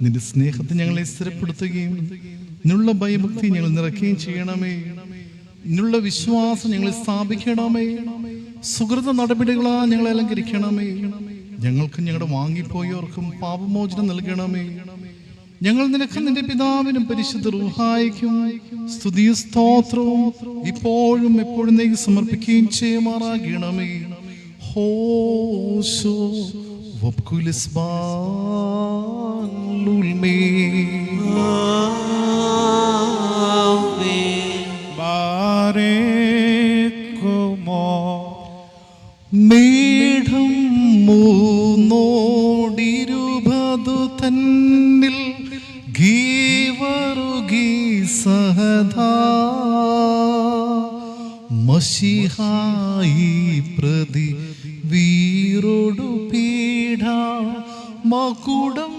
നിന്റെ സ്നേഹത്തെ ഞങ്ങളെ സ്ഥിരപ്പെടുത്തുകയും നിന്നുള്ള ഭയഭക്തി ഞങ്ങൾ നിറയ്ക്കുകയും ചെയ്യണമേ. നിന്നുള്ള വിശ്വാസം ഞങ്ങളെ സ്ഥാപിക്കണമേ. സുഹൃത നടപടികളാ ഞങ്ങളെ അലങ്കരിക്കണമേ. ഞങ്ങൾക്കും ഞങ്ങളുടെ വാങ്ങിപ്പോയവർക്കും പാപമോചനം നൽകണമേ. ഞങ്ങൾ നിനക്ക് നിന്റെ പിതാവിനും പരിശുദ്ധ റൂഹായിക്കും സ്തുതിയും സ്തോത്രവും ഇപ്പോഴും എപ്പോഴും നീ സമർപ്പിക്കുകയും ചെയ്യുമാറാകണമേ. ഹോശോ വബ്കുലിസ്ബാലുൽമേ മേഘം 320 തന്നിൽ ഗീവറുകി സഹദാ മശിഹായി പ്രതി വീരോടു പീഠ മകുടം